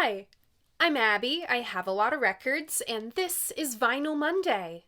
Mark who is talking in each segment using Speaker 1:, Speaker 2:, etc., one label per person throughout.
Speaker 1: Hi, I'm Abby, I have a lot of records, and this is Vinyl Monday.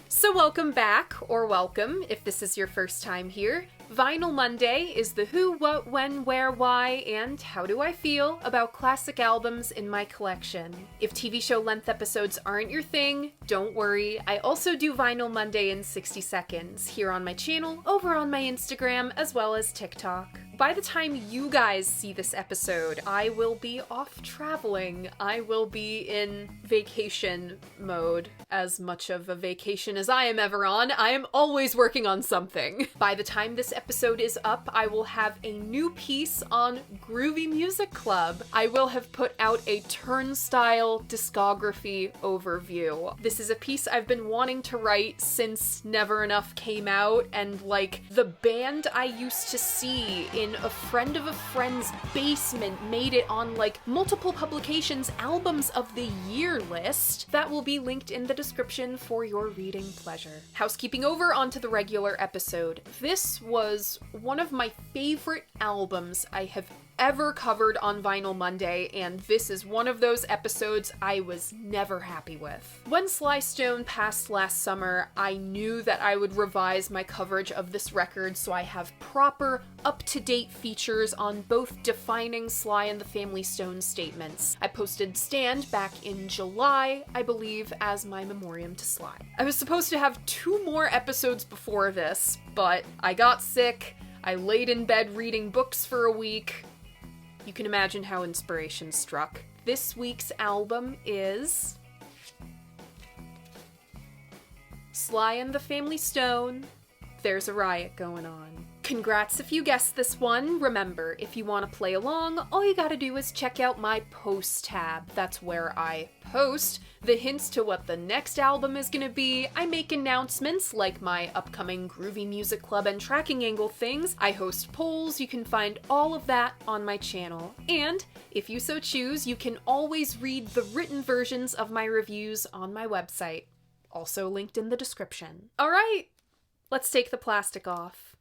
Speaker 1: So welcome back, or welcome if this is your first time here. Vinyl Monday is the who, what, when, where, why, and how do I feel about classic albums in my collection. If TV show length episodes aren't your thing, don't worry. I also do Vinyl Monday in 60 seconds here on my channel, over on my Instagram, as well as TikTok. By the time you guys see this episode, I will be off traveling. I will be in vacation mode. As much of a vacation as I am ever on, I am always working on something. By the time this episode is up, I will have a new piece on Groovy Music Club. I will have put out a Turnstile discography overview. This is a piece I've been wanting to write since Never Enough came out, and like the band I used to see in a friend of a friend's basement made it on like multiple publications albums of the year list. That will be linked in the description for your reading pleasure. Housekeeping over onto the regular episode. This was one of my favorite albums I have ever covered on Vinyl Monday, and this is one of those episodes I was never happy with. When Sly Stone passed last summer, I knew that I would revise my coverage of this record so I have proper, up-to-date features on both defining Sly and the Family Stone statements. I posted Stand back in July, I believe, as my memoriam to Sly. I was supposed to have 2 more episodes before this, but I got sick, I laid in bed reading books for a week. You can imagine how inspiration struck. This week's album is Sly and the Family Stone, There's a Riot Going On. Congrats if you guessed this one. Remember, if you want to play along, all you gotta do is check out my post tab. That's where I post the hints to what the next album is gonna be. I make announcements like my upcoming Groovy Music Club and Tracking Angle things. I host polls. You can find all of that on my channel. And if you so choose, you can always read the written versions of my reviews on my website. Also linked in the description. All right, let's take the plastic off.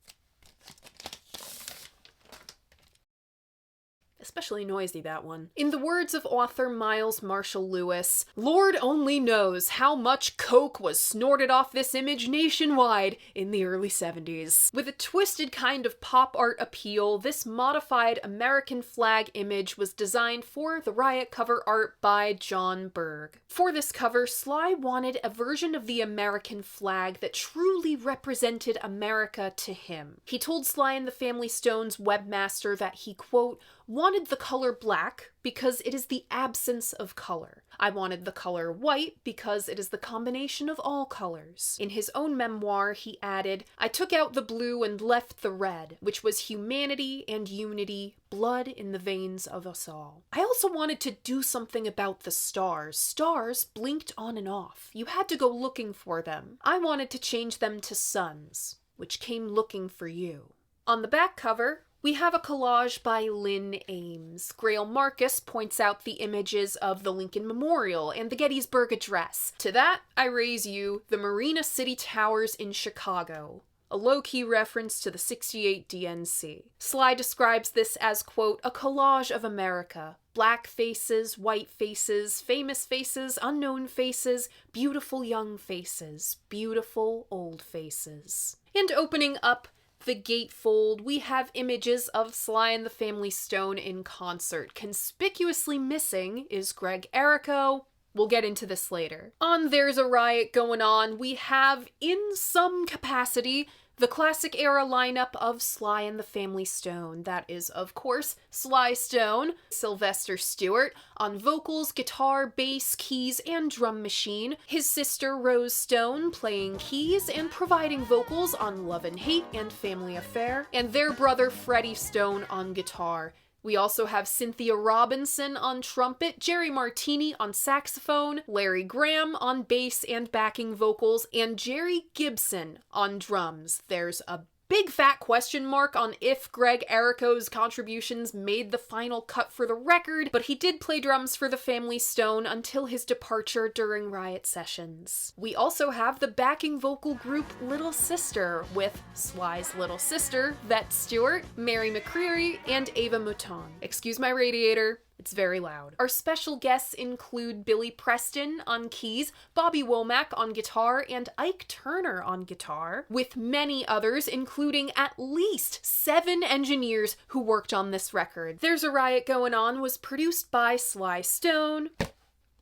Speaker 1: Especially noisy, that one. In the words of author Miles Marshall Lewis, Lord only knows how much coke was snorted off this image nationwide in the early 70s. With a twisted kind of pop art appeal, this modified American flag image was designed for the Riot cover art by John Berg. For this cover, Sly wanted a version of the American flag that truly represented America to him. He told Sly and the Family Stone's webmaster that he, quote, wanted the color black because it is the absence of color. I wanted the color white because it is the combination of all colors. In his own memoir, he added, I took out the blue and left the red, which was humanity and unity, blood in the veins of us all. I also wanted to do something about the stars. Stars blinked on and off. You had to go looking for them. I wanted to change them to suns, which came looking for you. On the back cover, we have a collage by Lynn Ames. Grail Marcus points out the images of the Lincoln Memorial and the Gettysburg Address. To that, I raise you the Marina City Towers in Chicago, a low-key reference to the 68 DNC. Sly describes this as, quote, a collage of America. Black faces, white faces, famous faces, unknown faces, beautiful young faces, beautiful old faces. And opening up the gatefold, we have images of Sly and the Family Stone in concert. Conspicuously missing is Greg Errico. We'll get into this later. On There's a Riot Going On, we have, in some capacity, the classic era lineup of Sly and the Family Stone. That is, of course, Sly Stone, Sylvester Stewart, on vocals, guitar, bass, keys, and drum machine, his sister Rose Stone playing keys and providing vocals on Love and Hate and Family Affair, and their brother Freddie Stone on guitar. We also have Cynthia Robinson on trumpet, Jerry Martini on saxophone, Larry Graham on bass and backing vocals, and Jerry Gibson on drums. There's a Big fat question mark on if Greg Errico's contributions made the final cut for the record, but he did play drums for the Family Stone until his departure during Riot sessions. We also have the backing vocal group Little Sister, with Sly's little sister, Vet Stewart, Mary McCreary, and Ava Mouton. Excuse my radiator. It's very loud. Our special guests include Billy Preston on keys, Bobby Womack on guitar, and Ike Turner on guitar, with many others, including at least 7 engineers who worked on this record. There's a Riot Going On was produced by Sly Stone.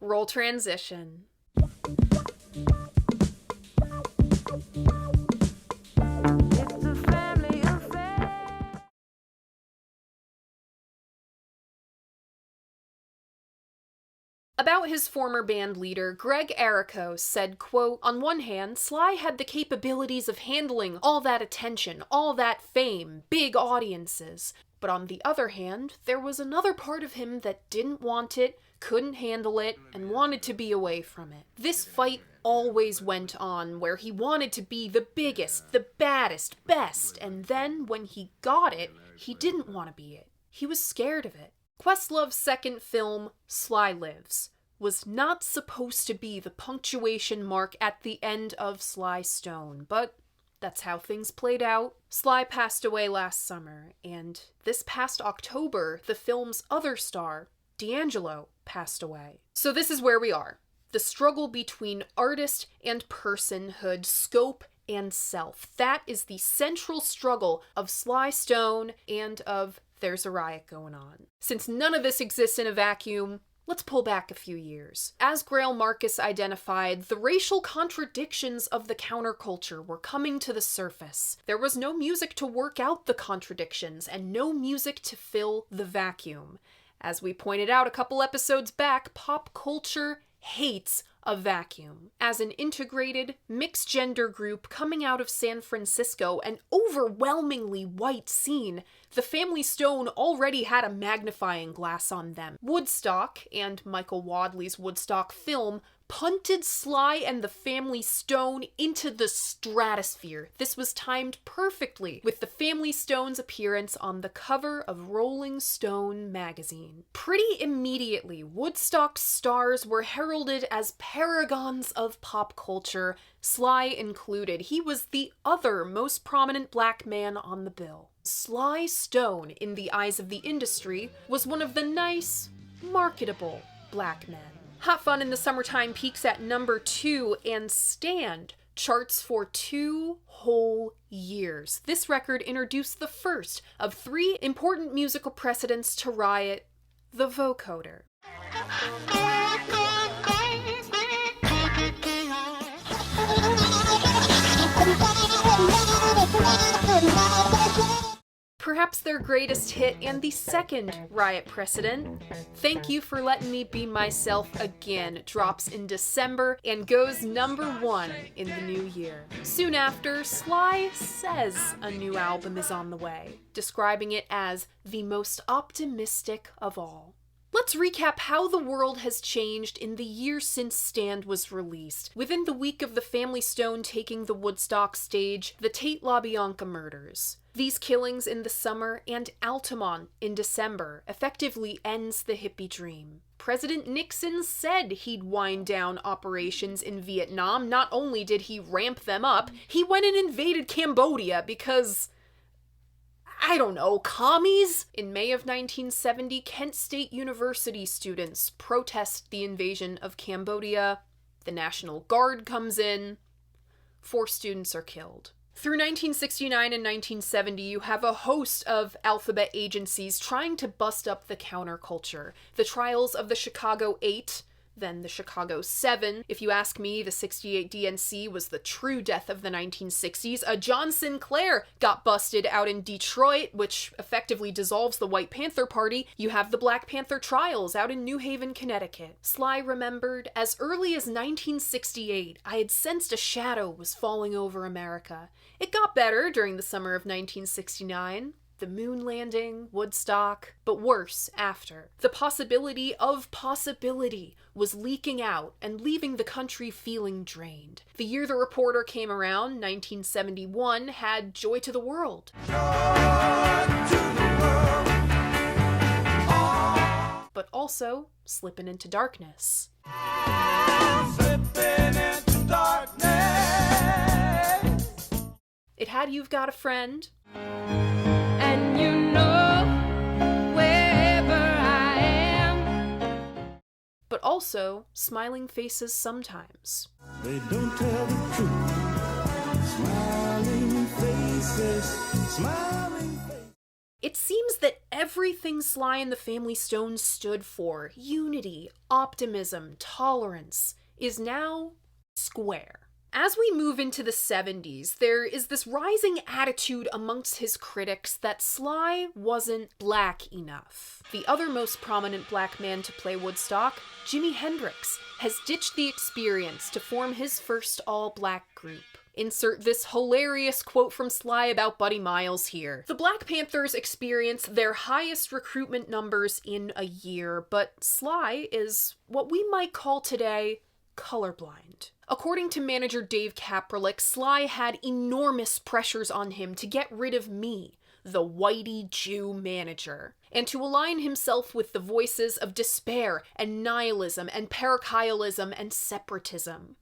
Speaker 1: Roll transition. About his former band leader, Greg Errico said, quote, "On one hand, Sly had the capabilities of handling all that attention, all that fame, big audiences. But on the other hand, there was another part of him that didn't want it, couldn't handle it, and wanted to be away from it. This fight always went on, where he wanted to be the biggest, the baddest, best, and then, when he got it, he didn't want to be it. He was scared of it." Questlove's second film, Sly Lives, was not supposed to be the punctuation mark at the end of Sly Stone, but that's how things played out. Sly passed away last summer, and this past October, the film's other star, D'Angelo, passed away. So this is where we are. The struggle between artist and personhood, scope and self. That is the central struggle of Sly Stone and of There's a Riot Going On. Since none of this exists in a vacuum, let's pull back a few years. As Grail Marcus identified, the racial contradictions of the counterculture were coming to the surface. There was no music to work out the contradictions, and no music to fill the vacuum. As we pointed out a couple episodes back, pop culture hates a vacuum. As an integrated, mixed-gender group coming out of San Francisco, an overwhelmingly white scene, the Family Stone already had a magnifying glass on them. Woodstock, and Michael Wadley's Woodstock film, punted Sly and the Family Stone into the stratosphere. This was timed perfectly with the Family Stone's appearance on the cover of Rolling Stone magazine. Pretty immediately, Woodstock's stars were heralded as paragons of pop culture, Sly included. He was the other most prominent black man on the bill. Sly Stone, in the eyes of the industry, was one of the nice, marketable black men. Hot Fun in the Summertime peaks at number 2 and Stand charts for 2 whole years. This record introduced the first of 3 important musical precedents to Riot, the vocoder. Perhaps their greatest hit and the second Riot precedent, Thank You for Letting Me Be Myself Again, drops in December and goes number 1 in the new year. Soon after, Sly says a new album is on the way, describing it as the most optimistic of all. Let's recap how the world has changed in the year since Stand was released. Within the week of the Family Stone taking the Woodstock stage, the Tate LaBianca murders. These killings in the summer and Altamont in December effectively ends the hippie dream. President Nixon said he'd wind down operations in Vietnam. Not only did he ramp them up, he went and invaded Cambodia because, I don't know, commies? In May of 1970, Kent State University students protest the invasion of Cambodia. The National Guard comes in. 4 students are killed. Through 1969 and 1970, you have a host of alphabet agencies trying to bust up the counterculture. The trials of the Chicago 8, then the Chicago 7. If you ask me, the 68 DNC was the true death of the 1960s. A John Sinclair got busted out in Detroit, which effectively dissolves the White Panther Party. You have the Black Panther trials out in New Haven, Connecticut. Sly remembered, as early as 1968, I had sensed a shadow was falling over America. It got better during the summer of 1969. the moon landing, Woodstock, but worse after. The possibility of possibility was leaking out and leaving the country feeling drained. The year the reporter came around, 1971, had Joy to the World. But also Slippin' Into Darkness. Slippin' into darkness. It had You've Got a Friend. And you know wherever I am. But also Smiling Faces Sometimes. They don't tell the truth. Smiling faces, smiling faces. It seems that everything Sly and the Family Stone stood for, unity, optimism, tolerance, is now square. As we move into the 70s, there is this rising attitude amongst his critics that Sly wasn't black enough. The other most prominent black man to play Woodstock, Jimi Hendrix, has ditched the experience to form his first all-black group. Insert this hilarious quote from Sly about Buddy Miles here. The Black Panthers experienced their highest recruitment numbers in a year, but Sly is what we might call today colorblind. According to manager Dave Kapralik, Sly had enormous pressures on him to get rid of me, the whitey Jew manager, and to align himself with the voices of despair and nihilism and parochialism and separatism.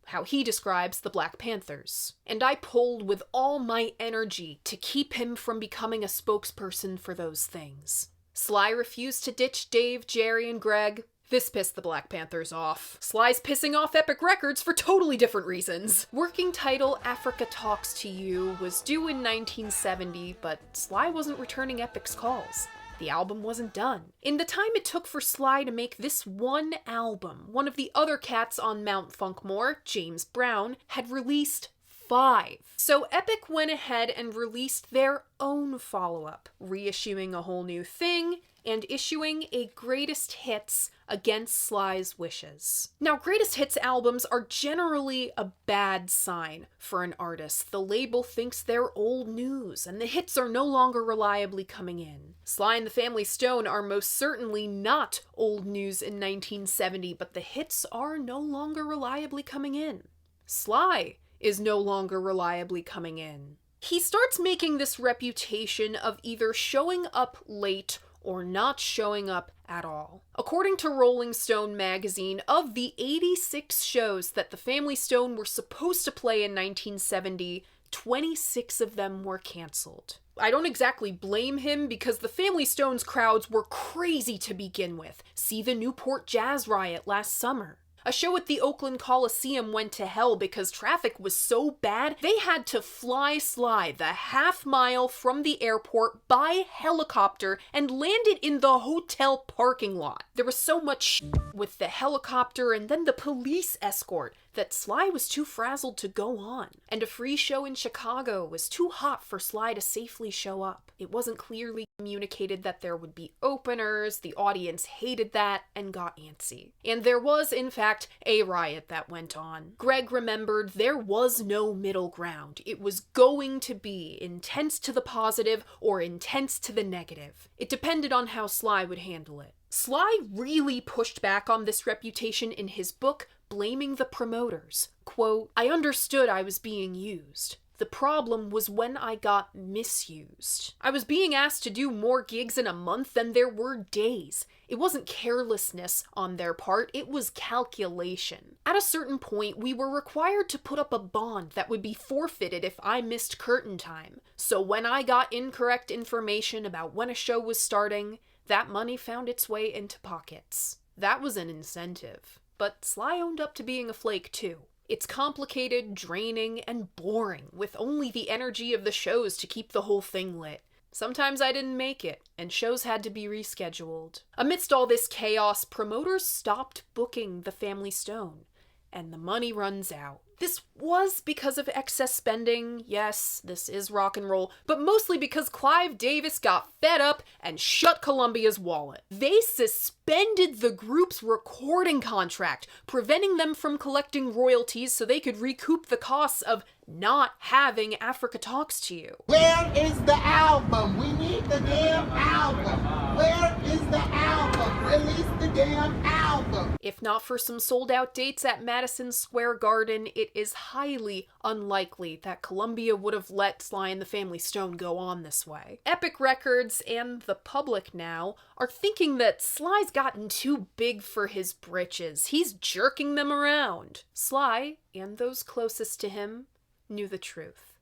Speaker 1: How he describes the Black Panthers. And I pulled with all my energy to keep him from becoming a spokesperson for those things. Sly refused to ditch Dave, Jerry, and Greg. This pissed the Black Panthers off. Sly's pissing off Epic Records for totally different reasons. Working title Africa Talks to You was due in 1970, but Sly wasn't returning Epic's calls. The album wasn't done. In the time it took for Sly to make this one album, one of the other cats on Mount Funkmore, James Brown, had released 5. So Epic went ahead and released their own follow-up, reissuing a whole new thing, and issuing a greatest hits against Sly's wishes. Now, greatest hits albums are generally a bad sign for an artist. The label thinks they're old news, and the hits are no longer reliably coming in. Sly and the Family Stone are most certainly not old news in 1970, but the hits are no longer reliably coming in. Sly is no longer reliably coming in. He starts making this reputation of either showing up late or not showing up at all. According to Rolling Stone magazine, of the 86 shows that the Family Stone were supposed to play in 1970, 26 of them were canceled. I don't exactly blame him because the Family Stone's crowds were crazy to begin with. See the Newport Jazz Riot last summer. A show at the Oakland Coliseum went to hell because traffic was so bad, they had to fly Sly the half-mile from the airport by helicopter and land it in the hotel parking lot. There was so much with the helicopter and then the police escort that Sly was too frazzled to go on. And a free show in Chicago was too hot for Sly to safely show up. It wasn't clearly communicated that there would be openers, the audience hated that, and got antsy. And there was, in fact, a riot that went on. Greg remembered there was no middle ground. It was going to be intense to the positive or intense to the negative. It depended on how Sly would handle it. Sly really pushed back on this reputation in his book, blaming the promoters. Quote, "I understood I was being used. The problem was when I got misused. I was being asked to do more gigs in a month than there were days. It wasn't carelessness on their part, it was calculation. At a certain point, we were required to put up a bond that would be forfeited if I missed curtain time. So when I got incorrect information about when a show was starting, that money found its way into pockets. That was an incentive." But Sly owned up to being a flake too. It's complicated, draining, and boring, with only the energy of the shows to keep the whole thing lit. Sometimes I didn't make it, and shows had to be rescheduled. Amidst all this chaos, promoters stopped booking the Family Stone. and the money runs out. This was because of excess spending, yes, this is rock and roll, but mostly because Clive Davis got fed up and shut Columbia's wallet. They suspended the group's recording contract, preventing them from collecting royalties so they could recoup the costs of not having Africa Talks to You.
Speaker 2: Where is the album? We need the damn album. Where is the album? Release the damn album.
Speaker 1: If not for some sold-out dates at Madison Square Garden, it is highly unlikely that Columbia would have let Sly and the Family Stone go on this way. Epic Records and the public now are thinking that Sly's gotten too big for his britches. He's jerking them around. Sly, and those closest to him, knew the truth.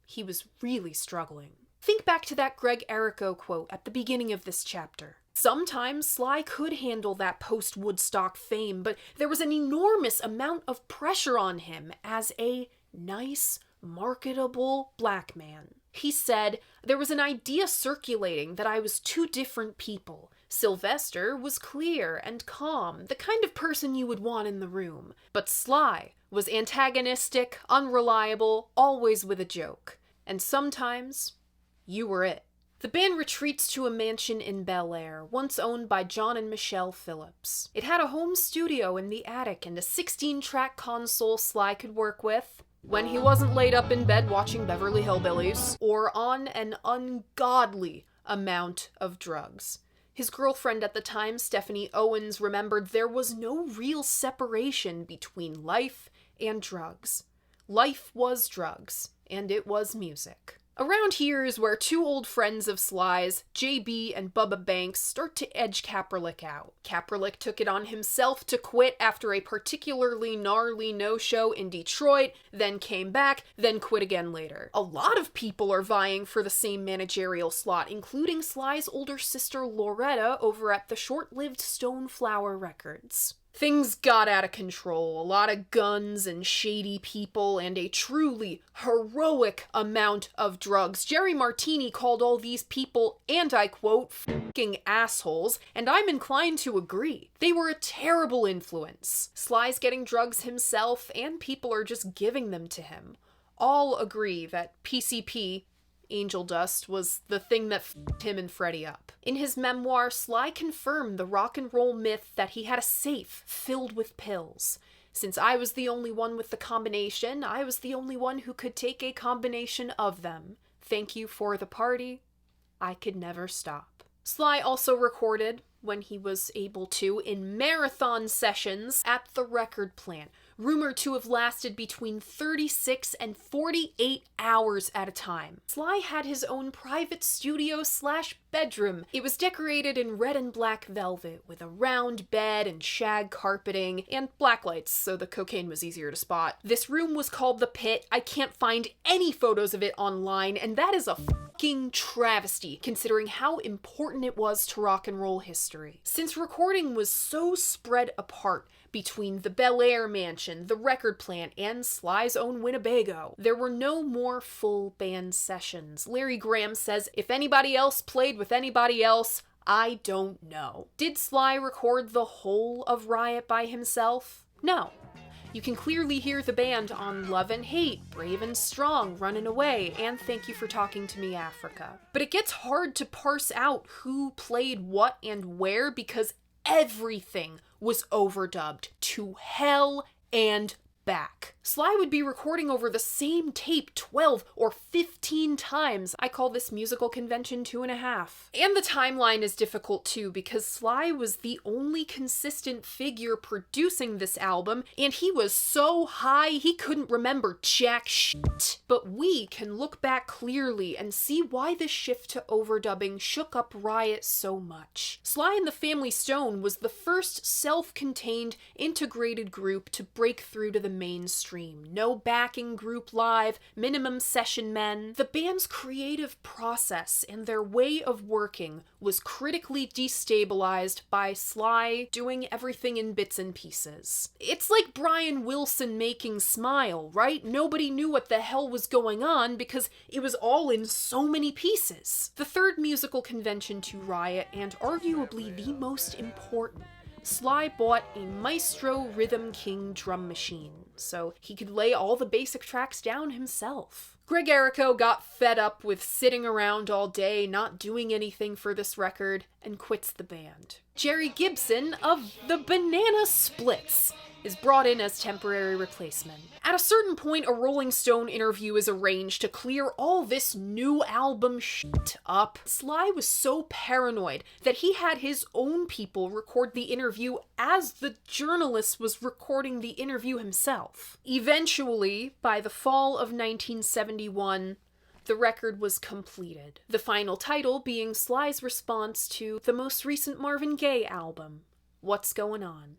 Speaker 1: He was really struggling. Think back to that Greg Errico quote at the beginning of this chapter. Sometimes Sly could handle that post-Woodstock fame, but there was an enormous amount of pressure on him as a nice, marketable black man. He said, "There was an idea circulating that I was two different people. Sylvester was clear and calm, the kind of person you would want in the room. But Sly was antagonistic, unreliable, always with a joke. And sometimes, you were it." The band retreats to a mansion in Bel Air, once owned by John and Michelle Phillips. It had a home studio in the attic and a 16-track console Sly could work with when he wasn't laid up in bed watching Beverly Hillbillies or on an ungodly amount of drugs. His girlfriend at the time, Stephanie Owens, remembered there was no real separation between life and drugs. Life was drugs, and it was music. Around here is where two old friends of Sly's, JB and Bubba Banks, start to edge Kaepernick out. Kaepernick took it on himself to quit after a particularly gnarly no-show in Detroit, then came back, then quit again later. A lot of people are vying for the same managerial slot, including Sly's older sister Loretta over at the short-lived Stoneflower Records. Things got out of control, a lot of guns and shady people, and a truly heroic amount of drugs. Jerry Martini called all these people, and I quote, "fucking assholes," and I'm inclined to agree. They were a terrible influence. Sly's getting drugs himself, and people are just giving them to him. All agree that PCP, Angel Dust, was the thing that f***ed him and Freddie up. In his memoir, Sly confirmed the rock and roll myth that he had a safe filled with pills. "Since I was the only one with the combination, I was the only one who could take a combination of them. Thank you for the party. I could never stop." Sly also recorded, when he was able to, in marathon sessions at the record plant, rumored to have lasted between 36 and 48 hours at a time. Sly had his own private studio/bedroom. It was decorated in red and black velvet, with a round bed and shag carpeting, and black lights, so the cocaine was easier to spot. This room was called the Pit. I can't find any photos of it online, and that is a fucking travesty, considering how important it was to rock and roll history. Since recording was so spread apart between the Bel Air mansion, the record plant, and Sly's own Winnebago, there were no more full band sessions. Larry Graham says, "If anybody else played with anybody else, I don't know." Did Sly record the whole of Riot by himself? No. You can clearly hear the band on Love and Hate, Brave and Strong, Running Away, and Thank You for Talking to Me, Africa. But it gets hard to parse out who played what and where because everything was overdubbed to hell and back. Sly would be recording over the same tape 12 or 15 times. I call this musical convention 2.5. And the timeline is difficult too, because Sly was the only consistent figure producing this album, and he was so high he couldn't remember jack shit. But we can look back clearly and see why this shift to overdubbing shook up Riot so much. Sly and the Family Stone was the first self-contained, integrated group to break through to the mainstream. No backing group live, minimum session men. The band's creative process and their way of working was critically destabilized by Sly doing everything in bits and pieces. It's like Brian Wilson making Smile, right? Nobody knew what the hell was going on because it was all in so many pieces. The third musical convention to Riot, and arguably the most important, Sly bought a Maestro Rhythm King drum machine, so he could lay all the basic tracks down himself. Greg Errico got fed up with sitting around all day, not doing anything for this record, and quits the band. Jerry Gibson of the Banana Splits is brought in as temporary replacement. At a certain point, a Rolling Stone interview is arranged to clear all this new album shit up. Sly was so paranoid that he had his own people record the interview as the journalist was recording the interview himself. Eventually, by the fall of 1971, the record was completed, the final title being Sly's response to the most recent Marvin Gaye album, What's Going On.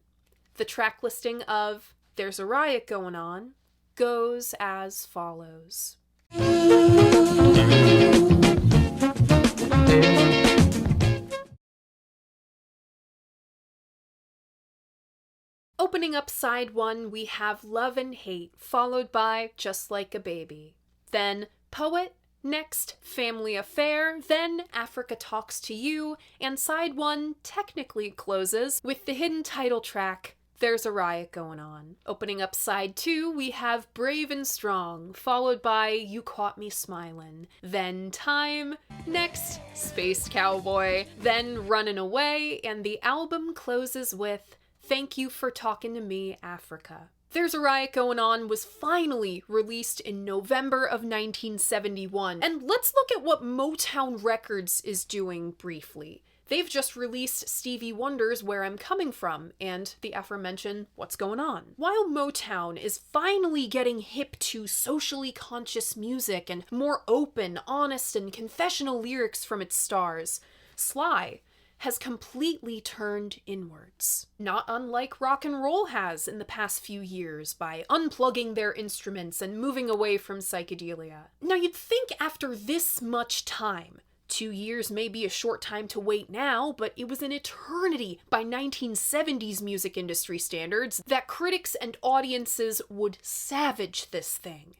Speaker 1: The track listing of There's a Riot Goin' On goes as follows. Opening up side 1, we have Love and Hate, followed by Just Like a Baby. Then Poet, next Family Affair, then Africa Talks to You, and side 1 technically closes with the hidden title track, There's a Riot Goin' On. Opening up side 2, we have Brave and Strong, followed by You Caught Me Smilin', then Time, next Spaced Cowboy, then Runnin' Away, and the album closes with Thank You for Talking to Me, Africa. There's a Riot Goin' On was finally released in November of 1971, and let's look at what Motown Records is doing briefly. They've just released Stevie Wonder's Where I'm Coming From, and the aforementioned What's Going On. While Motown is finally getting hip to socially conscious music and more open, honest, and confessional lyrics from its stars, Sly has completely turned inwards. Not unlike rock and roll has in the past few years by unplugging their instruments and moving away from psychedelia. Now you'd think after this much time, 2 years may be a short time to wait now, but it was an eternity by 1970s music industry standards that critics and audiences would savage this thing.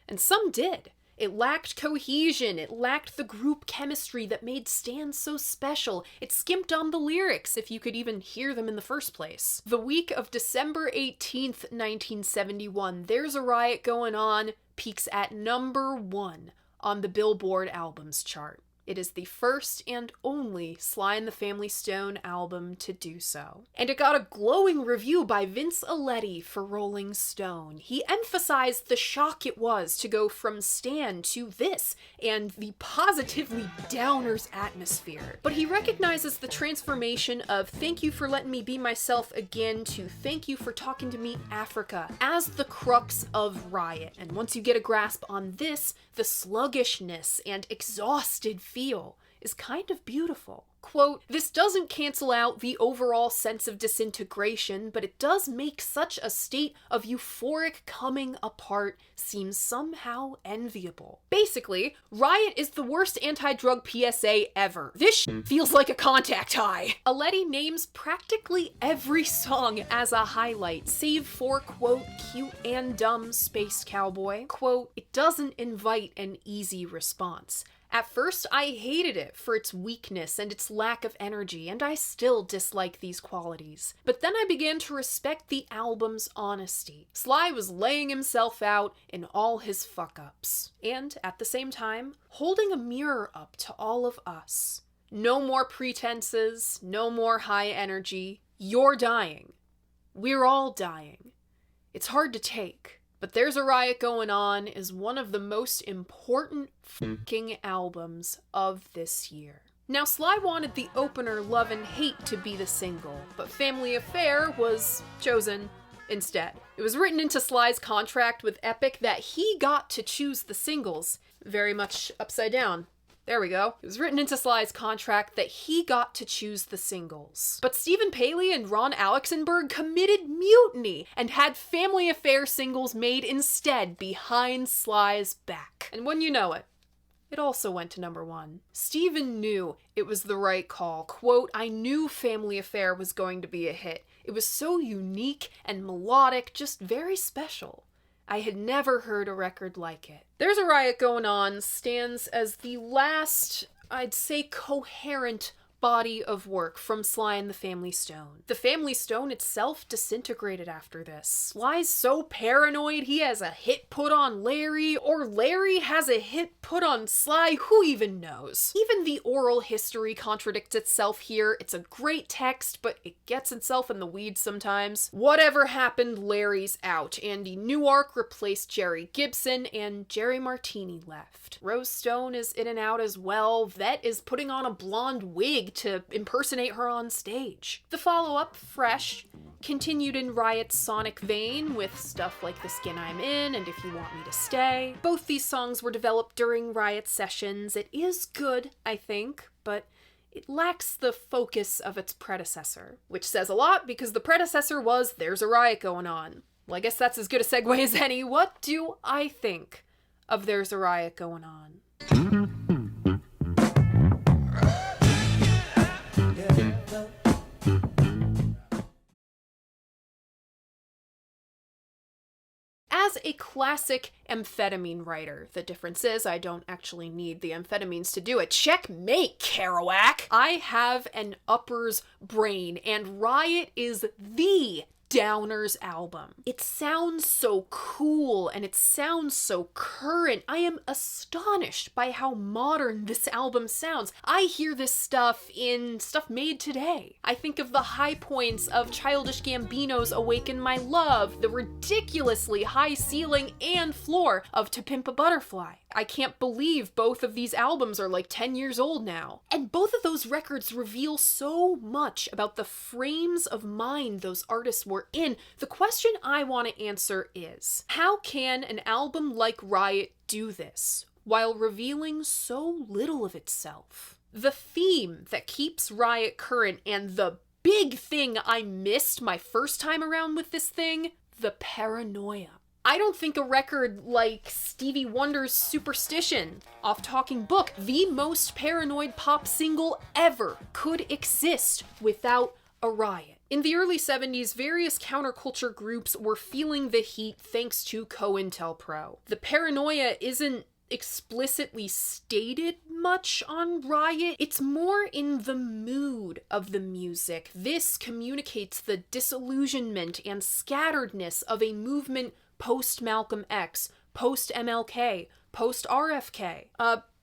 Speaker 1: And some did. It lacked cohesion, it lacked the group chemistry that made Stan so special, it skimped on the lyrics if you could even hear them in the first place. The week of December 18th, 1971, There's a Riot Goin' On peaks at number 1 on the Billboard Albums chart. It is the first and only Sly and the Family Stone album to do so. And it got a glowing review by Vince Aletti for Rolling Stone. He emphasized the shock it was to go from Stan to this, and the positively downers atmosphere. But he recognizes the transformation of Thank You for Letting Me Be Myself Again to Thank You for Talking to Me, Africa as the crux of Riot. And once you get a grasp on this, the sluggishness and exhausted feel is kind of beautiful. Quote, this doesn't cancel out the overall sense of disintegration, but it does make such a state of euphoric coming apart seem somehow enviable. Basically, Riot is the worst anti-drug PSA ever. This feels like a contact high. Aletti names practically every song as a highlight, save for, quote, cute and dumb Space Cowboy. Quote, it doesn't invite an easy response. At first, I hated it for its weakness and its lack of energy, and I still dislike these qualities. But then I began to respect the album's honesty. Sly was laying himself out in all his fuck-ups, and at the same time, holding a mirror up to all of us. No more pretenses, no more high energy. You're dying. We're all dying. It's hard to take. But There's a Riot Goin' On is one of the most important fucking albums of this year. Now, Sly wanted the opener Love and Hate to be the single, but Family Affair was chosen instead. It was written into Sly's contract with Epic that he got to choose the singles. Very much upside down. There we go. It was written into Sly's contract that he got to choose the singles. But Stephen Paley and Ron Alexenberg committed mutiny and had Family Affair singles made instead behind Sly's back. And when you know it, it also went to number 1. Stephen knew it was the right call. Quote, I knew Family Affair was going to be a hit. It was so unique and melodic, just very special. I had never heard a record like it. There's a Riot Goin' On stands as the last, I'd say, coherent body of work from Sly and the Family Stone. The Family Stone itself disintegrated after this. Sly's so paranoid he has a hit put on Larry, or Larry has a hit put on Sly, who even knows? Even the oral history contradicts itself here. It's a great text, but it gets itself in the weeds sometimes. Whatever happened, Larry's out. Andy Newark replaced Jerry Gibson, and Jerry Martini left. Rose Stone is in and out as well. Vet is putting on a blonde wig to impersonate her on stage. The follow-up, Fresh, continued in Riot's sonic vein with stuff like The Skin I'm In and If You Want Me to Stay. Both these songs were developed during Riot sessions. It is good, I think, but it lacks the focus of its predecessor, which says a lot because the predecessor was There's a Riot Going On. Well, I guess that's as good a segue as any. What do I think of There's a Riot Going On? As a classic amphetamine writer, the difference is I don't actually need the amphetamines to do it. Checkmate, Kerouac! I have an uppers brain, and Riot is the Downers album. It sounds so cool and it sounds so current. I am astonished by how modern this album sounds. I hear this stuff in stuff made today. I think of the high points of Childish Gambino's Awaken My Love, the ridiculously high ceiling and floor of To Pimp a Butterfly. I can't believe both of these albums are like 10 years old now. And both of those records reveal so much about the frames of mind those artists were in. The question I want to answer is, how can an album like Riot do this while revealing so little of itself? The theme that keeps Riot current, and the big thing I missed my first time around with this thing, the paranoia. I don't think a record like Stevie Wonder's Superstition off Talking Book, the most paranoid pop single ever, could exist without a Riot. In the early 70s, various counterculture groups were feeling the heat thanks to COINTELPRO. The paranoia isn't explicitly stated much on Riot. It's more in the mood of the music. This communicates the disillusionment and scatteredness of a movement post-Malcolm X, post-MLK, post-RFK.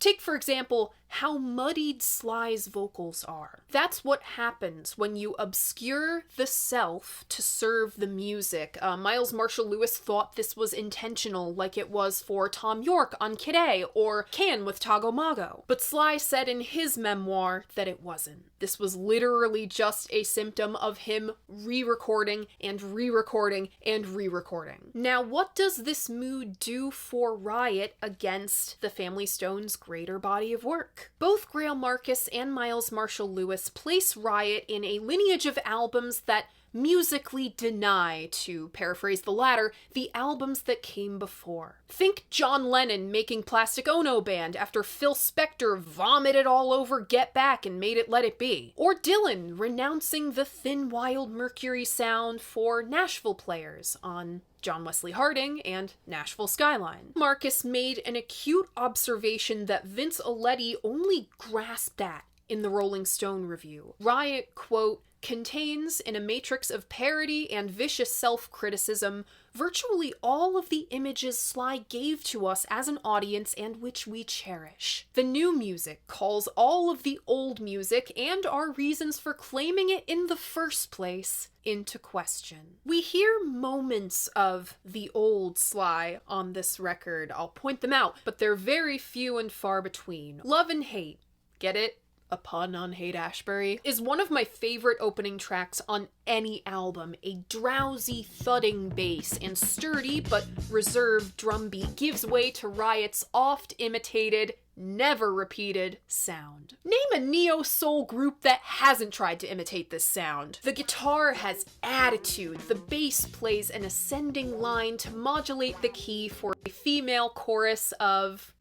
Speaker 1: Take, for example, how muddied Sly's vocals are. That's what happens when you obscure the self to serve the music. Miles Marshall Lewis thought this was intentional, like it was for Tom York on Kid A, or Can with Tago Mago. But Sly said in his memoir that it wasn't. This was literally just a symptom of him re-recording and re-recording and re-recording. Now, what does this mood do for Riot against the Family Stone's greater body of work? Both Grail Marcus and Miles Marshall Lewis place Riot in a lineage of albums that musically deny, to paraphrase the latter, the albums that came before. Think John Lennon making Plastic Ono Band after Phil Spector vomited all over Get Back and made it Let It Be. Or Dylan renouncing the thin Wild Mercury sound for Nashville Players on John Wesley Harding and Nashville Skyline. Marcus made an acute observation that Vince Aletti only grasped at in the Rolling Stone review. Riot, quote, contains, in a matrix of parody and vicious self-criticism, virtually all of the images Sly gave to us as an audience and which we cherish. The new music calls all of the old music and our reasons for claiming it in the first place into question. We hear moments of the old Sly on this record. I'll point them out, but they're very few and far between. Love and Hate. Get it? A pun on Haight-Ashbury, is one of my favorite opening tracks on any album. A drowsy, thudding bass and sturdy but reserved drum beat gives way to Riot's oft-imitated, never repeated sound. Name a neo-soul group that hasn't tried to imitate this sound. The guitar has attitude, the bass plays an ascending line to modulate the key for a female chorus of...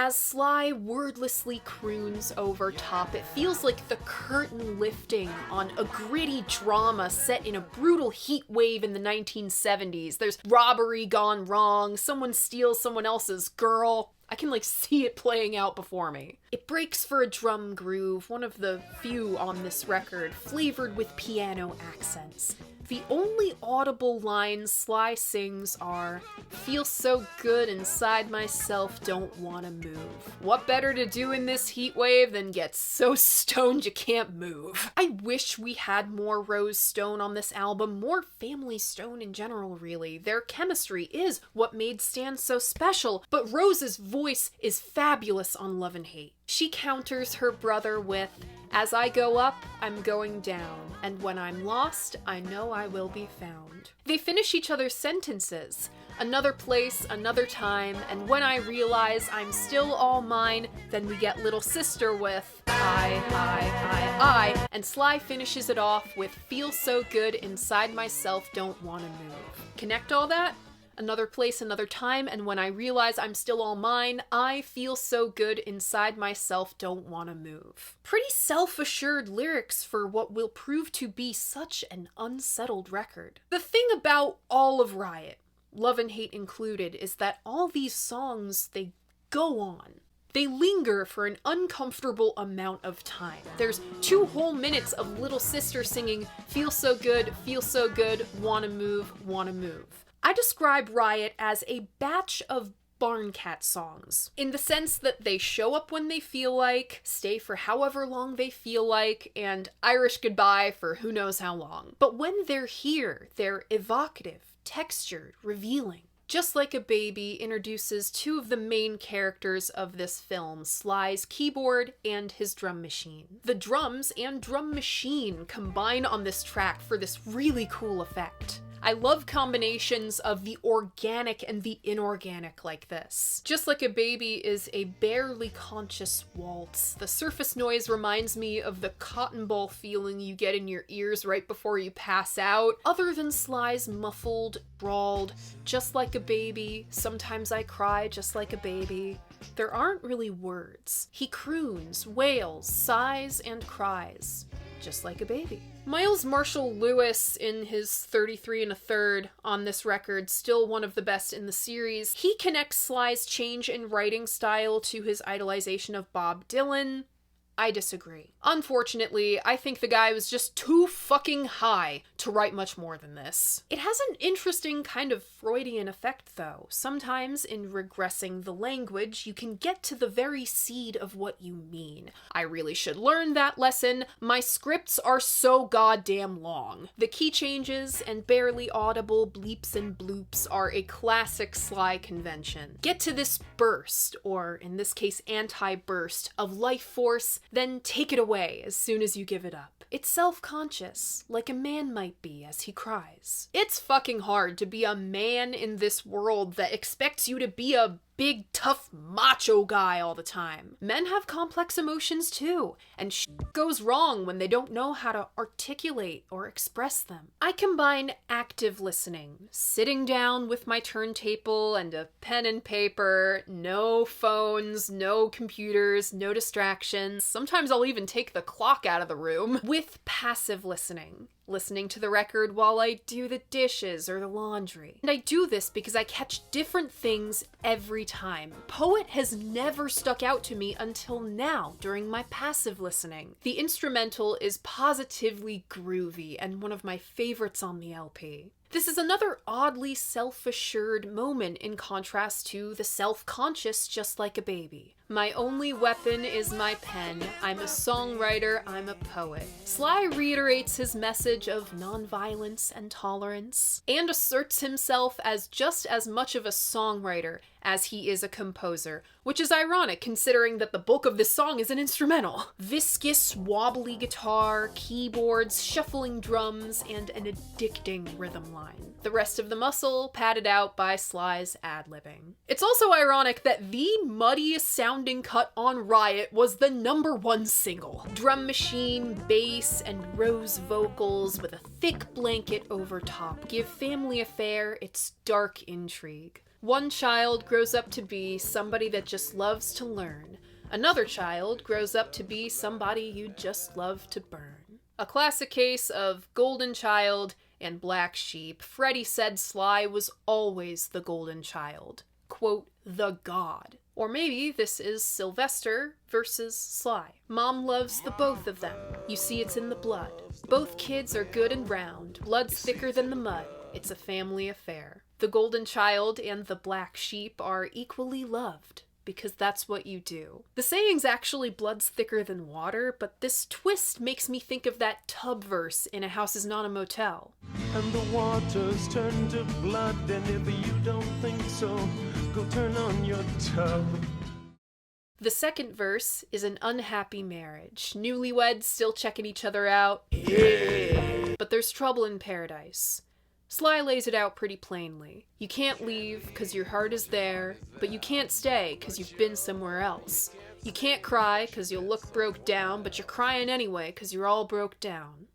Speaker 1: As Sly wordlessly croons over top, it feels like the curtain lifting on a gritty drama set in a brutal heat wave in the 1970s. There's robbery gone wrong, someone steals someone else's girl. I can see it playing out before me. It breaks for a drum groove, one of the few on this record, flavored with piano accents. The only audible lines Sly sings are, "Feel so good inside myself, don't wanna move." What better to do in this heat wave than get so stoned you can't move? I wish we had more Rose Stone on this album, more Family Stone in general, really. Their chemistry is what made Stan so special, but Rose's voice is fabulous on Love and Hate. She counters her brother with, "As I go up, I'm going down, and when I'm lost, I know I will be found." They finish each other's sentences. "Another place, another time, and when I realize I'm still all mine," then we get Little Sister with I, and Sly finishes it off with "Feel so good inside myself, don't wanna move." Connect all that? Another place, another time, and when I realize I'm still all mine, I feel so good inside myself, don't wanna move. Pretty self-assured lyrics for what will prove to be such an unsettled record. The thing about all of Riot, Love and Hate included, is that all these songs, they go on. They linger for an uncomfortable amount of time. There's 2 whole minutes of Little Sister singing, feel so good, wanna move, wanna move. I describe Riot as a batch of barn cat songs, in the sense that they show up when they feel like, stay for however long they feel like, and Irish goodbye for who knows how long. But when they're here, they're evocative, textured, revealing. Just Like a Baby introduces 2 of the main characters of this film, Sly's keyboard and his drum machine. The drums and drum machine combine on this track for this really cool effect. I love combinations of the organic and the inorganic like this. Just Like a Baby is a barely conscious waltz. The surface noise reminds me of the cotton ball feeling you get in your ears right before you pass out. Other than Sly's muffled, drawled, "Just like a baby, sometimes I cry just like a baby," there aren't really words. He croons, wails, sighs, and cries. Just like a baby. Miles Marshall Lewis, in his 33 1/3 on this record, still one of the best in the series. He connects Sly's change in writing style to his idolization of Bob Dylan. I disagree. Unfortunately, I think the guy was just too fucking high to write much more than this. It has an interesting kind of Freudian effect, though. Sometimes in regressing the language, you can get to the very seed of what you mean. I really should learn that lesson. My scripts are so goddamn long. The key changes and barely audible bleeps and bloops are a classic Sly convention. Get to this burst, or in this case anti-burst, of life force, then take it away as soon as you give it up. It's self-conscious, like a man might be as he cries. It's fucking hard to be a man in this world that expects you to be a big, tough, macho guy all the time. Men have complex emotions too, and shit goes wrong when they don't know how to articulate or express them. I combine active listening, sitting down with my turntable and a pen and paper, no phones, no computers, no distractions. Sometimes I'll even take the clock out of the room, with passive listening. Listening to the record while I do the dishes or the laundry. And I do this because I catch different things every time. Poet has never stuck out to me until now during my passive listening. The instrumental is positively groovy and one of my favorites on the LP. This is another oddly self-assured moment in contrast to the self-conscious Just Like a Baby. My only weapon is my pen. I'm a songwriter, I'm a poet. Sly reiterates his message of nonviolence and tolerance, and asserts himself as just as much of a songwriter as he is a composer, which is ironic considering that the bulk of this song is an instrumental. Viscous, wobbly guitar, keyboards, shuffling drums, and an addicting rhythm line. The rest of the muscle padded out by Sly's ad-libbing. It's also ironic that the muddiest sounding cut on Riot was the #1 single. Drum machine, bass, and Rose vocals with a thick blanket over top give Family Affair its dark intrigue. One child grows up to be somebody that just loves to learn. Another child grows up to be somebody you just love to burn. A classic case of golden child and black sheep. Freddie said Sly was always the golden child. Quote, the god. Or maybe this is Sylvester versus Sly. Mom loves the both of them. You see it's in the blood. Both kids are good and round. Blood's thicker than the mud. It's a family affair. The golden child and the black sheep are equally loved, because that's what you do. The saying's actually blood's thicker than water, but this twist makes me think of that tub verse in A House Is Not a Motel.
Speaker 3: And the waters turn to blood, and if you don't think so, go turn on your tub.
Speaker 1: The second verse is an unhappy marriage. Newlyweds still checking each other out. Yeah. But there's trouble in paradise. Sly lays it out pretty plainly. You can't leave because your heart is there, but you can't stay because you've been somewhere else. You can't cry because you'll look broke down, but you're crying anyway because you're all broke down.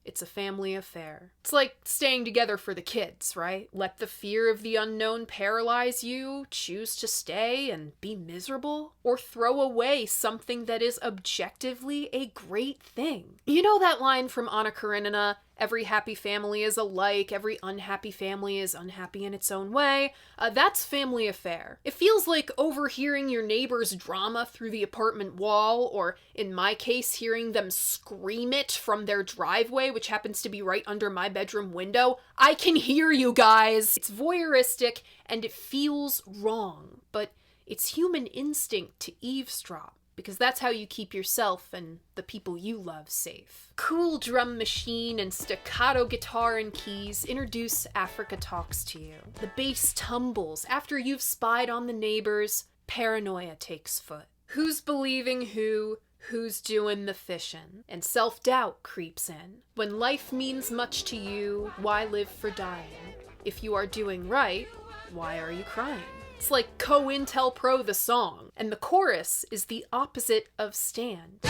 Speaker 1: It's a family affair. It's like staying together for the kids, right? Let the fear of the unknown paralyze you, choose to stay and be miserable, or throw away something that is objectively a great thing. You know that line from Anna Karenina, every happy family is alike, every unhappy family is unhappy in its own way? That's family affair. It feels like overhearing your neighbor's drama through the apartment wall, or in my case, hearing them scream it from their driveway, which happens to be right under my bedroom window. I can hear you guys! It's voyeuristic, and it feels wrong, but it's human instinct to eavesdrop, because that's how you keep yourself and the people you love safe. Cool drum machine and staccato guitar and keys introduce Africa Talks to you. The bass tumbles after you've spied on the neighbors. Paranoia takes foot. Who's believing who? Who's doing the fishin'? And self-doubt creeps in. When life means much to you, why live for dying? If you are doing right, why are you crying? It's like COINTELPRO the song, and the chorus is the opposite of stand.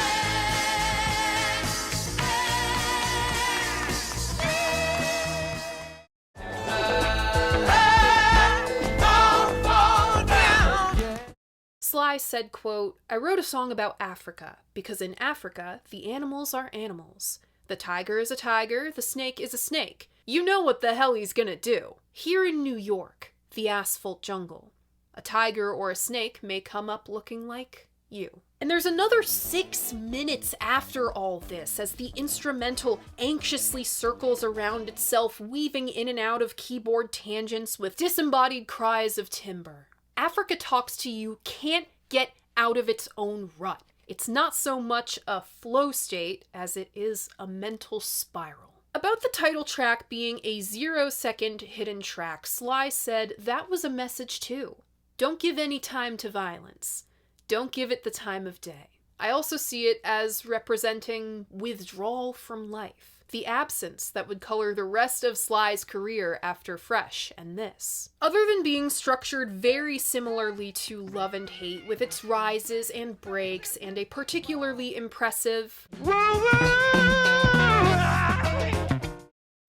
Speaker 1: Sly said, quote, I wrote a song about Africa, because in Africa, the animals are animals. The tiger is a tiger, the snake is a snake. You know what the hell he's gonna do. Here in New York, the asphalt jungle, a tiger or a snake may come up looking like you. And there's another 6 minutes after all this, as the instrumental anxiously circles around itself, weaving in and out of keyboard tangents with disembodied cries of timber. Africa Talks to You can't get out of its own rut. It's not so much a flow state as it is a mental spiral. About the title track being a 0-second hidden track, Sly said that was a message too. Don't give any time to violence. Don't give it the time of day. I also see it as representing withdrawal from life, the absence that would color the rest of Sly's career after Fresh and this. Other than being structured very similarly to Love and Hate, with its rises and breaks and a particularly impressive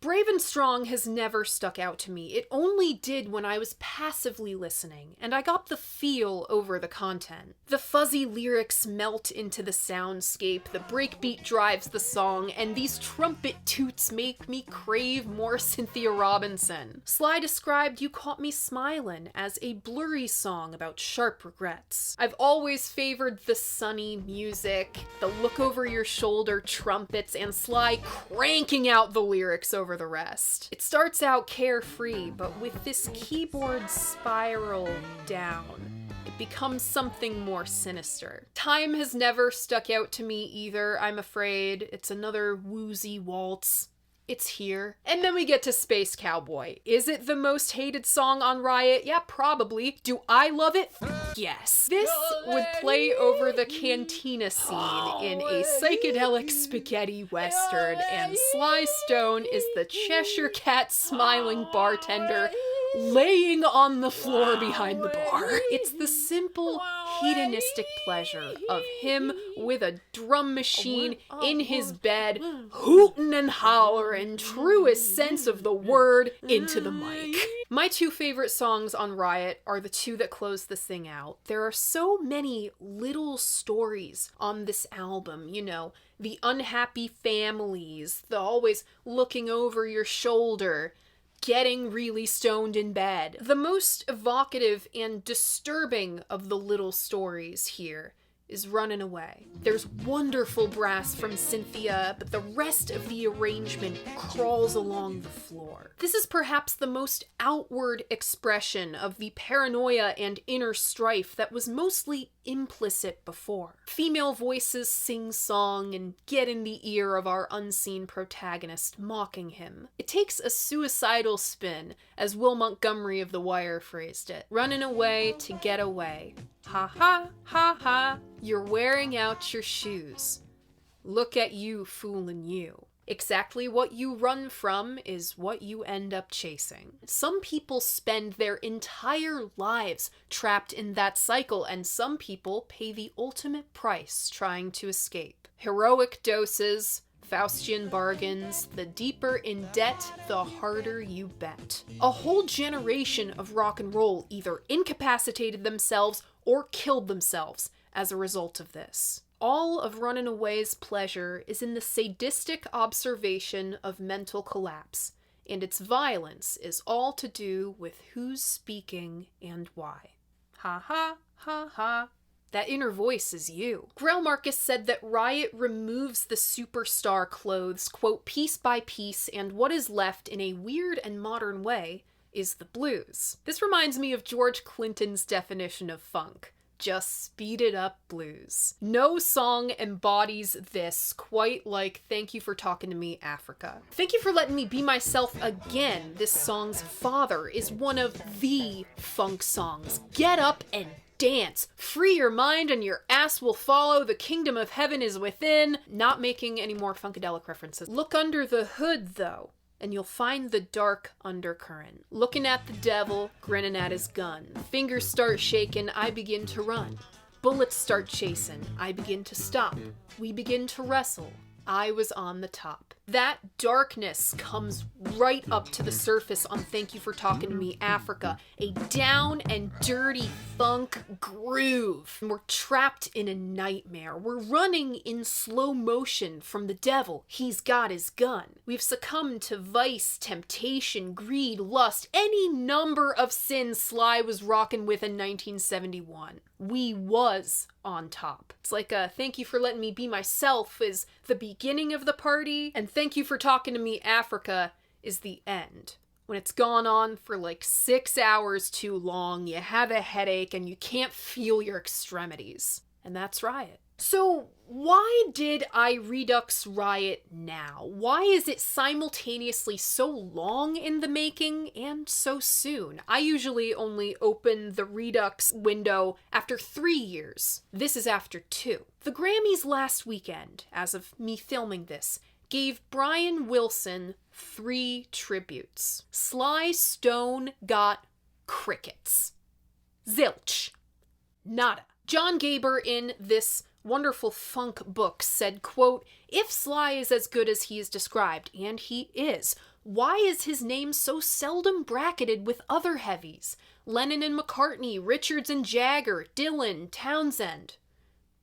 Speaker 1: Brave and Strong has never stuck out to me. It only did when I was passively listening, and I got the feel over the content. The fuzzy lyrics melt into the soundscape, the breakbeat drives the song, and these trumpet toots make me crave more Cynthia Robinson. Sly described You Caught Me Smilin' as a blurry song about sharp regrets. I've always favored the sunny music, the look over your shoulder trumpets, and Sly cranking out the lyrics over the rest. It starts out carefree, but with this keyboard spiral down, it becomes something more sinister. Time has never stuck out to me either, I'm afraid. It's another woozy waltz. It's here. And then we get to Space Cowboy. Is it the most hated song on Riot? Yeah, probably. Do I love it? Yes. This would play over the cantina scene in a psychedelic spaghetti western, and Sly Stone is the Cheshire Cat smiling bartender laying on the floor behind the bar. It's the simple, hedonistic pleasure of him with a drum machine in his bed, hootin' and hollerin', truest sense of the word, into the mic. My two favorite songs on Riot are the two that close this thing out. There are so many little stories on this album, you know, the unhappy families, the always looking over your shoulder, getting really stoned in bed. The most evocative and disturbing of the little stories here is Running Away. There's wonderful brass from Cynthia, but the rest of the arrangement crawls along the floor. This is perhaps the most outward expression of the paranoia and inner strife that was mostly implicit before. Female voices sing song and get in the ear of our unseen protagonist, mocking him. It takes a suicidal spin, as Will Montgomery of The Wire phrased it. Running away to get away. Ha ha, ha ha, you're wearing out your shoes. Look at you fooling you. Exactly what you run from is what you end up chasing. Some people spend their entire lives trapped in that cycle, and some people pay the ultimate price trying to escape. Heroic doses, Faustian bargains, the deeper in debt, the harder you bet. A whole generation of rock and roll either incapacitated themselves or killed themselves as a result of this. All of Running Away's pleasure is in the sadistic observation of mental collapse, and its violence is all to do with who's speaking and why. Ha ha, ha ha. That inner voice is you. Grell Marcus said that Riot removes the superstar clothes, quote, piece by piece, and what is left in a weird and modern way is the blues. This reminds me of George Clinton's definition of funk. Just speed it up blues. No song embodies this quite like Thank You for Talking to Me, Africa. Thank You for Letting Me Be Myself Again, this song's father, is one of the funk songs. Get up and dance. Free your mind and your ass will follow. The kingdom of heaven is within. Not making any more Funkadelic references. Look under the hood, though, and you'll find the dark undercurrent. Looking at the devil, grinning at his gun. Fingers start shaking, I begin to run. Bullets start chasing, I begin to stop. We begin to wrestle. I was on the top. That darkness comes right up to the surface on Thank You for Talking to Me, Africa. A down and dirty funk groove. And we're trapped in a nightmare. We're running in slow motion from the devil. He's got his gun. We've succumbed to vice, temptation, greed, lust, any number of sins Sly was rocking with in 1971. We was on top. It's like a Thank You for Letting Me Be Myself is the beginning of the party, and Thank You for Talking to Me, Africa is the end. When it's gone on for like 6 hours too long, you have a headache and you can't feel your extremities. And that's Riot. So why did I Redux Riot now? Why is it simultaneously so long in the making and so soon? I usually only open the Redux window after 3 years. This is after 2. The Grammys last weekend, as of me filming this, gave Brian Wilson 3 tributes. Sly Stone got crickets. Zilch. Nada. John Gaber in this wonderful funk book said, quote, if Sly is as good as he is described, and he is, why is his name so seldom bracketed with other heavies? Lennon and McCartney, Richards and Jagger, Dylan, Townsend.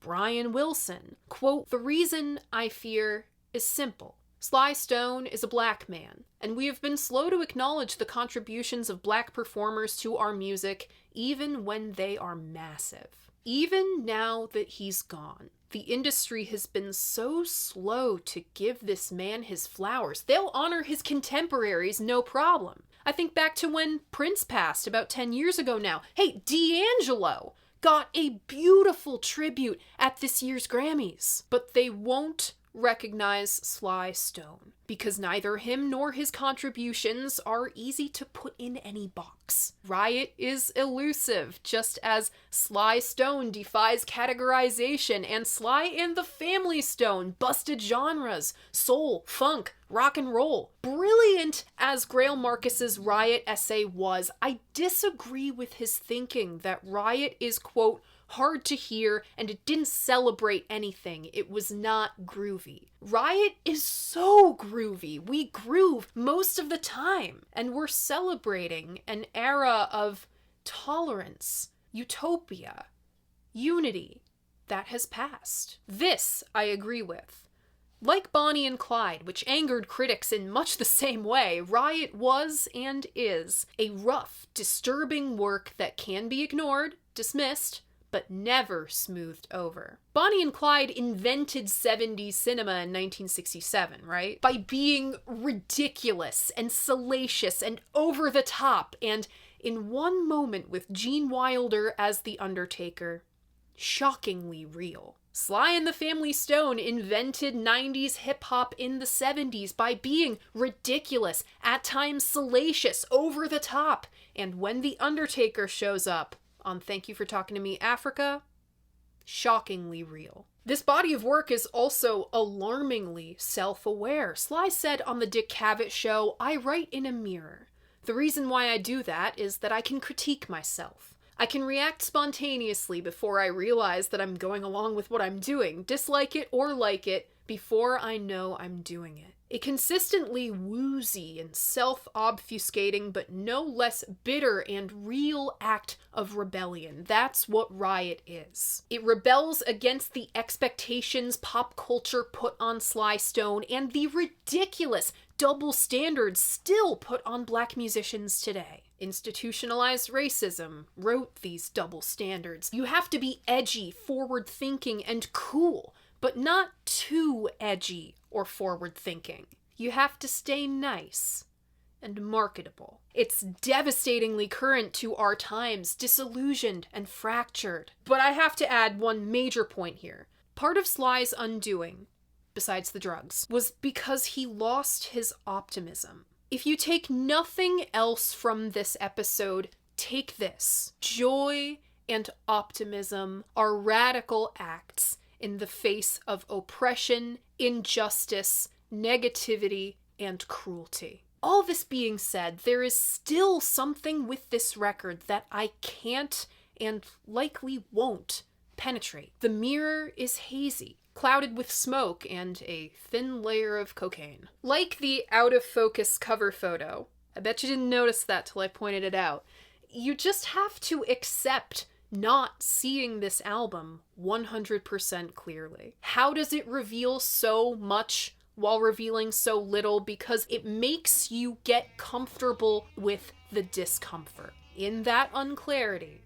Speaker 1: Brian Wilson, quote, the reason, I fear, is simple. Sly Stone is a black man, and we have been slow to acknowledge the contributions of black performers to our music, even when they are massive. Even now that he's gone, the industry has been so slow to give this man his flowers. They'll honor his contemporaries, no problem. I think back to when Prince passed about 10 years ago now. Hey, D'Angelo got a beautiful tribute at this year's Grammys, but they won't recognize Sly Stone, because neither him nor his contributions are easy to put in any box. Riot is elusive, just as Sly Stone defies categorization, and Sly and the Family Stone busted genres, soul, funk, rock and roll. Brilliant as Grail Marcus's Riot essay was, I disagree with his thinking that Riot is, quote, hard to hear, and it didn't celebrate anything. It was not groovy. Riot is so groovy. We groove most of the time, and we're celebrating an era of tolerance, utopia, unity that has passed. This I agree with. Like Bonnie and Clyde, which angered critics in much the same way, Riot was and is a rough, disturbing work that can be ignored, dismissed, but never smoothed over. Bonnie and Clyde invented 70s cinema in 1967, right? By being ridiculous and salacious and over the top, and in one moment with Gene Wilder as the Undertaker, shockingly real. Sly and the Family Stone invented 90s hip-hop in the 70s by being ridiculous, at times salacious, over the top, and when the Undertaker shows up on Thank You for Talking to Me, Africa, shockingly real. This body of work is also alarmingly self-aware. Sly said on the Dick Cavett show, "I write in a mirror. The reason why I do that is that I can critique myself. I can react spontaneously before I realize that I'm going along with what I'm doing, dislike it or like it, before I know I'm doing it." A consistently woozy and self-obfuscating, but no less bitter and real act of rebellion. That's what Riot is. It rebels against the expectations pop culture put on Sly Stone and the ridiculous double standards still put on black musicians today. Institutionalized racism wrote these double standards. You have to be edgy, forward-thinking, and cool, but not too edgy or forward-thinking. You have to stay nice and marketable. It's devastatingly current to our times, disillusioned and fractured. But I have to add one major point here. Part of Sly's undoing, besides the drugs, was because he lost his optimism. If you take nothing else from this episode, take this. Joy and optimism are radical acts in the face of oppression, injustice, negativity, and cruelty. All this being said, there is still something with this record that I can't and likely won't penetrate. The mirror is hazy, clouded with smoke and a thin layer of cocaine. Like the out-of-focus cover photo, I bet you didn't notice that till I pointed it out, you just have to accept not seeing this album 100% clearly. How does it reveal so much while revealing so little? Because it makes you get comfortable with the discomfort. In that unclarity,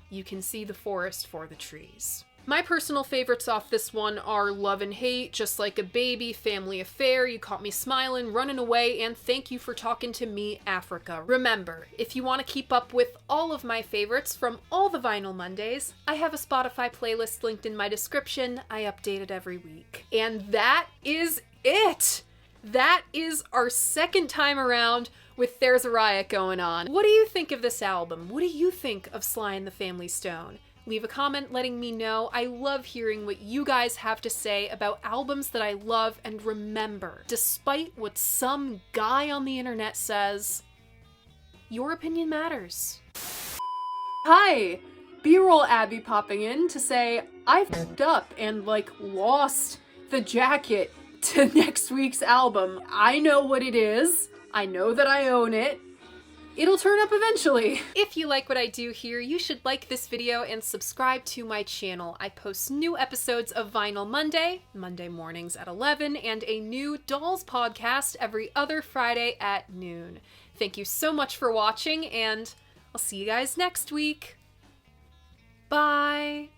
Speaker 1: you can see the forest for the trees. My personal favorites off this one are Love and Hate, Just Like a Baby, Family Affair, You Caught Me Smiling, Running Away, and Thank You for Talking to Me, Africa. Remember, if you want to keep up with all of my favorites from all the Vinyl Mondays, I have a Spotify playlist linked in my description. I update it every week. And that is it! That is our second time around with There's a Riot Going On. What do you think of this album? What do you think of Sly and the Family Stone? Leave a comment letting me know. I love hearing what you guys have to say about albums that I love, and remember, despite what some guy on the internet says, your opinion matters. Hi! B-roll Abby popping in to say, I f***ed up and, lost the jacket to next week's album. I know what it is. I know that I own it. It'll turn up eventually. If you like what I do here, you should like this video and subscribe to my channel. I post new episodes of Vinyl Monday mornings at 11, and a new Dolls podcast every other Friday at noon. Thank you so much for watching, and I'll see you guys next week. Bye!